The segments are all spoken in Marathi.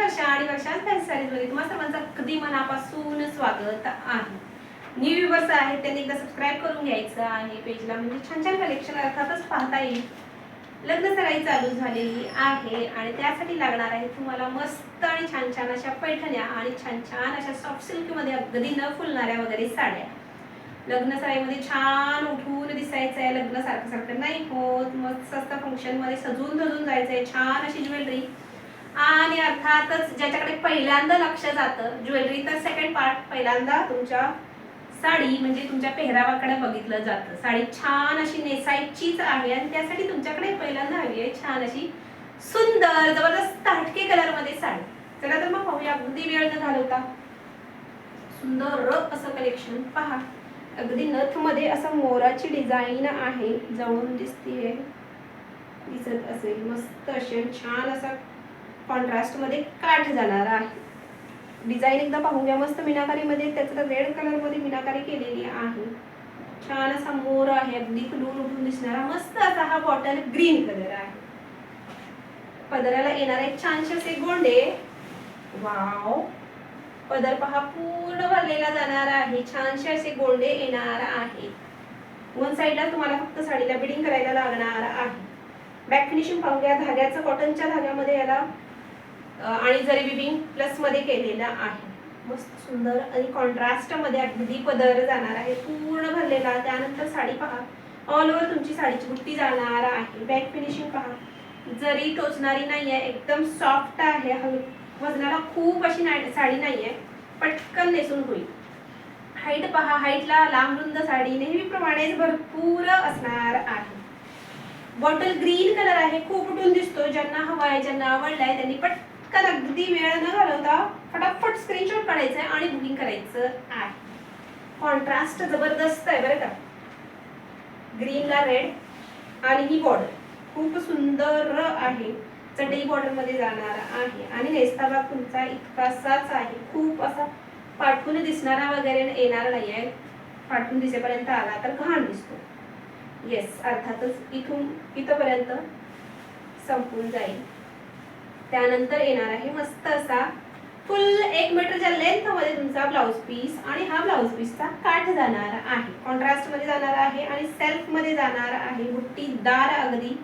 वर्षा आणि वर्षाच फॅन्सी साडीजमध्ये तुम्हा सर्वांचं अगदी मनापासून स्वागत आहे. न्यू व्ह्यूअर्स आहेत त्यांनी एकदा सबस्क्राईब करून घ्यायचं आहे पेजला, म्हणजे छान छान कलेक्शन अर्थातच पाहता येईल. लग्न सराई चालू झालेली आहे आणि त्यासाठी लागणार आहे तुम्हाला मस्त आणि छान छान अशा पैठण्या आणि छान छान अशा सॉफ्ट सिल्कमध्ये अगदी न फुलणाऱ्या वगैरे साड्या. लग्न सराईमध्ये छान उठून दिसायचं आहे, लग्न सारखं सारखं नाही होत, मस्त असतं फंक्शनमध्ये सजून धजून जायचं आहे, छान अशी ज्वेलरी. आणि अर्थातच ज्याच्याकडे पहिल्यांदा लक्ष जातं ज्वेलरी, तर सेकंड पार्ट पहिल्यांदा तुमच्या साडी म्हणजे तुमच्या पेहरावाकडे बघितलं जातं. साडी छान अशी नेसायचीच आहे आणि त्यासाठी तुमच्याकडे पहिल्यांदा हवी आहे छान अशी सुंदर जबरदस्त हटके कलर मध्ये साडी. चला तर मग पाहूया, अगदी वेळ न घालवता सुंदर असं कलेक्शन पहा. अगदी नथ मध्ये असं मोराची डिझाईन आहे, जवळून दिसतीये, दिसत असेल. मस्त अशी छान असा कॉन्ट्रास्ट मध्ये काठ जाणार आहे. डिझाईन एकदा पाहून घ्या. मस्त मीनाकारी मध्ये, त्याचं रेड कलर मध्ये मीनाकारी केलेली आहे. छान असा मोर आहे, अगदी खुलून उठून दिसणारा. मस्त असा हा बॉटल ग्रीन कलर आहे. पदराला येणारे छानसे असे गोंडे. वाव, पदर पहा पूर्ण भरलेला जाणार आहे, छानसे असे गोंडे येणार आहे. वन साईडला तुम्हाला फक्त साडीला बिडिंग करायला लागणार आहे. बॅक फिनिशिंग पाहू घ्या. धाग्याचं कॉटनच्या धाग्यामध्ये याला आणि जरी विविंग प्लस मध्ये केलेला आहे. मस्त सुंदर आणि कॉन्ट्रास्ट मध्ये अगदी पदर जाणार आहे पूर्ण भरलेला. त्यानंतर साडी पहा, ऑल ओव्हर तुमची साडीची बुट्टी जाणार आहे. बॅक फिनिशिंग पहा, जरी टोचणारी नाहीये, एकदम सॉफ्ट आहे. वजनाला खूप अशी साडी नाहीये, पटकन नेसून होईल. हाईट पहा, हाईटला लांब रुंद साडी नेहमीप्रमाणेच भरपूर असणार आहे. बॉटल ग्रीन कलर आहे, खूप उठून दिसतो. ज्यांना हवाय, ज्यांना आवडलाय त्यांनी पटकन अगदी वेळ न घालवता फटाफट स्क्रीनशॉट काढायचा आहे आणि बुकिंग करायचं आहे. कॉन्ट्रास्ट जबरदस्त आहे बरं का. ग्रीनला रेड आणि ही बॉर्डर खूप सुंदर आहे. चटई बॉर्डर मध्ये जाणार आहे आणि नेसता भाग तुमचा इतकासाच आहे. खूप असा पाठवून दिसणारा वगैरे येणार नाही आहे. पाठवून दिसेपर्यंत आला तर घाण दिसतो. येस, अर्थातच इथून इथपर्यंत संपून जाईल. त्यानंतर येणार आहे मस्त असा फुल 1 मीटरच्या लेंथ मध्ये तुमचा ब्लाउज पीस आणि हा ब्लाउज पीसचा काठ जाणार आहे. कॉन्ट्रास्ट मध्ये जाणार आहे आणि सेल्फ मध्ये जाणार आहे. बुट्टीदार अगदी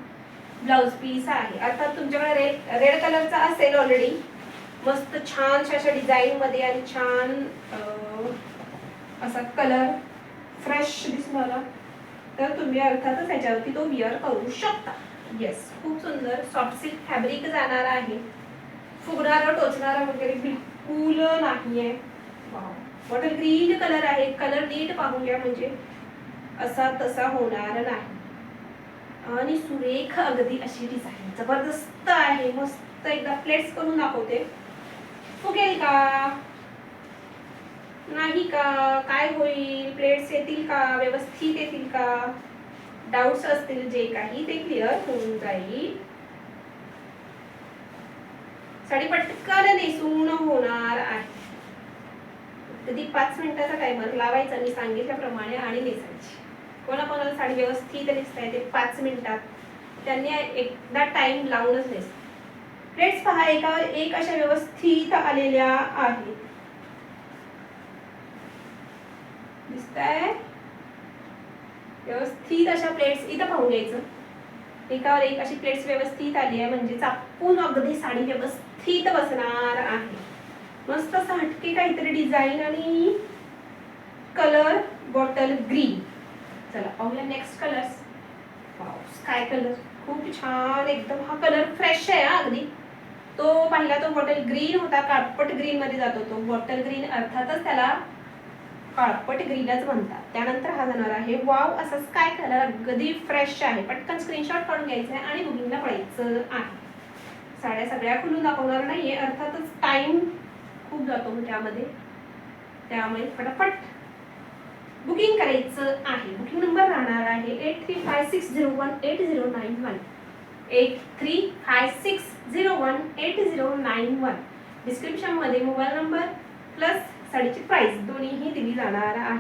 ब्लाउज पीस आहे. अर्थात तुमच्याकडे रेड कलरचा असेल ऑलरेडी, मस्त छान अशा डिझाईन मध्ये आणि छान असा कलर फ्रेश दिसणारा, तर तुम्ही अर्थातच याच्यावरती तो विअर करू शकता. येस, खूप सुंदर सॉफ्ट सिल्क फॅब्रिक जाणार आहे. फुगणारा टोचणारा वगैरे बिलकुल नाहीये. बॉटल ग्रीन कलर आहे. कलर नीट पाहून घ्या, म्हणजे असा तसा होणार नाही. आणि सुरेख अगदी अशी डिझाईन जबरदस्त आहे. मस्त एकदा प्लेट्स करून दाखवते. फुगेल का नाही का, काय होईल, प्लेट्स येतील का, व्यवस्थित येतील का, डाऊट्स असतील जे काही ते क्लिअर होऊन जाईल. साडी पटकन नेसून होणार आहे. कधी 5 मिनिटाचा टायमर लावायचा मी सांगितल्याप्रमाणे आणि नेसायची. कोणाकोणाला साडी व्यवस्थित नेसता येते 5 मिनिटात, त्यांनी एकदा टाइम लावूनच नेस. प्लेट्स पहा, एकावर एक अशा व्यवस्थित आलेल्या आहेत. दिसताय व्यवस्थित अशा प्लेट्स. इथं पाहून घ्यायचं, एकावर एक अशी प्लेट्स व्यवस्थित आली आहे, म्हणजे चापून अगदी साडी व्यवस्थित बसणार आहे. मस्त असं हटके काहीतरी डिझाईन आणि कलर बॉटल ग्रीन. चला पाहूया नेक्स्ट कलर्स. स्काय कलर खूप छान एकदम. हा कलर फ्रेश आहे अगदी. तो पहिला तो बॉटल ग्रीन होता, काळपट ग्रीन मध्ये जातो तो बॉटल ग्रीन, अर्थातच त्याला काळपट ग्रीनच म्हणतात. त्यानंतर हा जाणार आहे वाव असा स्काय कलर, अगदी फ्रेश आहे. पटकन स्क्रीनशॉट काढून घ्यायचा आहे आणि बुकिंगला पडायचं आहे. साड्या सगळ्या खुलून दाखवणार नाहीये, अर्थातच टाइम खूप जातो त्यामध्ये, त्यामुळे फटाफट बुकिंग करायचं आहे. बुकिंग नंबर राहणार आहे 8356018091, 8356018091. डिस्क्रिप्शन मध्ये मोबाईल नंबर प्लस साडीची प्राइस दोन्हीही दिली जाणार आहे.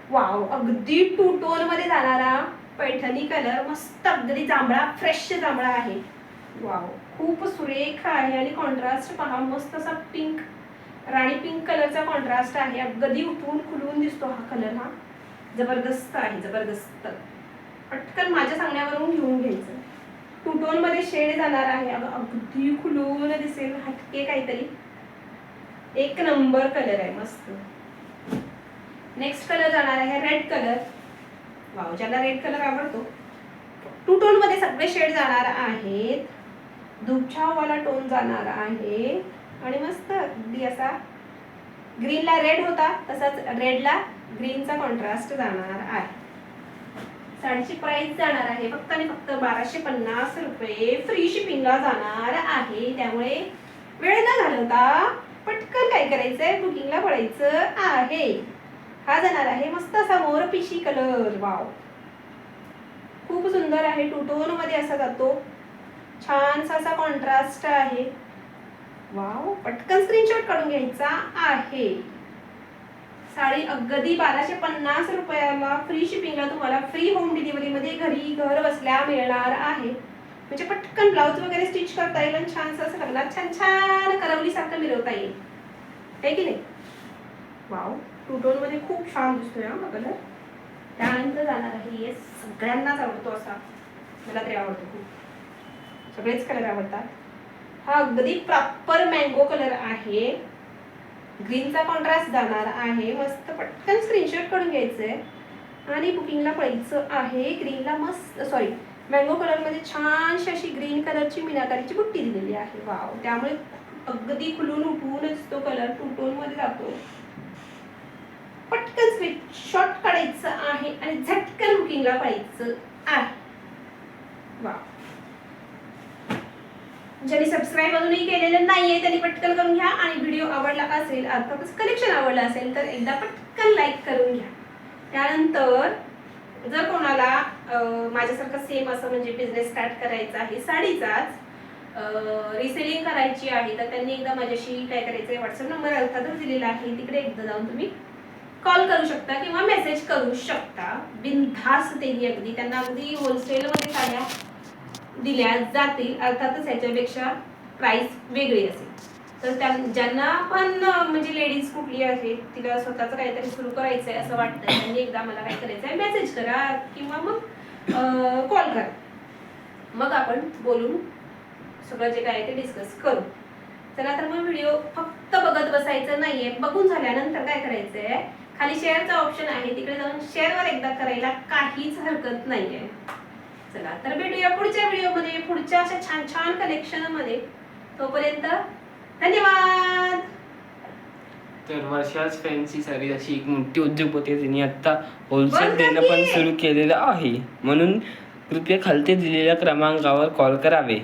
वाव, अगदी 2 टोन मध्ये जाणारा पैठणी कलर, मस्त अगदी जांभळा, फ्रेश जांभळा आहे. वाव, खूप सुरेख आहे आणि कॉन्ट्रास्ट पहा, मस्त असा पिंक, राणी पिंक कलरचा कॉन्ट्रास्ट आहे. अगदी उठून खुलून दिसतो हा कलर. हा जबरदस्त आहे, जबरदस्त. पटकन माझ्या सांगण्यावरून घेऊन घ्यायचं. टू टोन मध्ये शेड जाणार आहे. अगदी खुलून दिसेल, हटके काहीतरी. एक नंबर कलर आहे, मस्त. नेक्स्ट कलर जाणार आहे रेड कलर. वाव, ज्याला रेड कलर आवडतो. टू टोन मध्ये सगळे शेड जाणार आहेत. धुपछाववाला टोन जाणार आहे आणि मस्त अगदी असा ग्रीनला रेड होता तसाच रेडला ग्रीनचा कॉन्ट्रास्ट जाणार आहे. साडीची प्राइस जाणार आहे फक्त आणि फक्त 1250 रुपये. फ्री शिपिंगला जाणार आहे. त्यामुळे वेळ न घालवता पटकन काय करायचंय, बुकिंगला पडायचं आहे. हा जाणार आहे मस्त असा मोरपिशी कलर. वाव, खूप सुंदर आहे. टू टोन मध्ये असा जातो. छानसा असा कॉन्ट्रास्ट आहे. वाव, पटकन स्क्रीनशॉट काढून घ्यायचा आहे. साडी अगदी 1250 रुपयाला फ्री शिपिंगला तुम्हाला फ्री होम डिलिव्हरी मध्ये घरी घर बसल्या मिळणार आहे. म्हणजे पटकन ब्लाऊज वगैरे स्टिच करता येईल आणि छानसं असं लग्नात छान छान करवली सारखं मिरवता येईल, आहे की नाही. वाव, टू टोन मध्ये खूप छान दिसतोय हा कलर. त्यानंतर जाणार आहे, येस, सगळ्यांनाच आवडतो असा, मला तरी आवडतो खूप, सगळेच कलर आवडतात. हा अगदी प्रॉपर मँगो कलर आहे. ग्रीनचा कॉन्ट्रास्ट जाणार आहे. मस्त पटकन स्क्रीनशॉट काढून घ्यायचंय आणि बुकिंगला पडायचं आहे. ग्रीनला मस्त, सॉरी, मँगो कलर मध्ये छानशी अशी ग्रीन कलरची मीनाकारीची बुट्टी दिलेली आहे. वाव, त्यामुळे अगदी खुलून उठूनच तो कलर टू टोन मध्ये जातो. पटकन स्क्रीनशॉट काढायचं आहे आणि झटकन बुकिंगला पडायचं आहे. वाव, ज्यांनी सबस्क्राईब अजूनही केलेलं नाहीये त्यांनी पटकन करून घ्या आणि व्हिडिओ आवडला असेल, अर्थातच कलेक्शन आवडलं असेल तर एकदा पटकन लाईक करून घ्या. त्यानंतर जर कोणाला माझ्यासारखं सेम असं म्हणजे बिझनेस स्टार्ट करायचा आहे, साडीचाच रिसेलिंग करायची आहे, तर त्यांनी एकदा माझ्याशी काय करायचं, व्हॉट्सअप नंबर अर्थातच दिलेला आहे, तिकडे एकदा जाऊन तुम्ही कॉल करू शकता किंवा मेसेज करू शकता. बिनधास्त तेही अगदी त्यांना अगदी होलसेलमध्ये साड्या दिल्या जातील. अर्थातच ह्याच्यापेक्षा प्राइस वेगळी असेल. तर ज्यांना पण म्हणजे लेडीज कुठली आहे तिला स्वतःचं काहीतरी सुरू करायचं आहे असं वाटतं, त्यांनी एकदा मला काय करायचं आहे, मेसेज करा किंवा मग कॉल करा. मग आपण बोलून सगळं जे काय ते डिस्कस करू. चला तर मग व्हिडिओ फक्त बघत बसायचं नाहीये. बघून झाल्यानंतर काय करायचंय, खाली शेअरचा ऑप्शन आहे, तिकडे जाऊन शेअरवर एकदा करायला काहीच हरकत नाहीये. चला तर भेटूया पुढच्या व्हिडिओमध्ये, पुढच्या अशा छान छान कलेक्शन मध्ये. तोपर्यंत धन्यवाद. तर वर्षाच फॅन्सी साडी अशी एक मोठी उद्योगपती आहे, तिने आता होलसेल देणं पण सुरू केलेलं आहे. म्हणून कृपया खालती दिलेल्या क्रमांकावर कॉल करावे.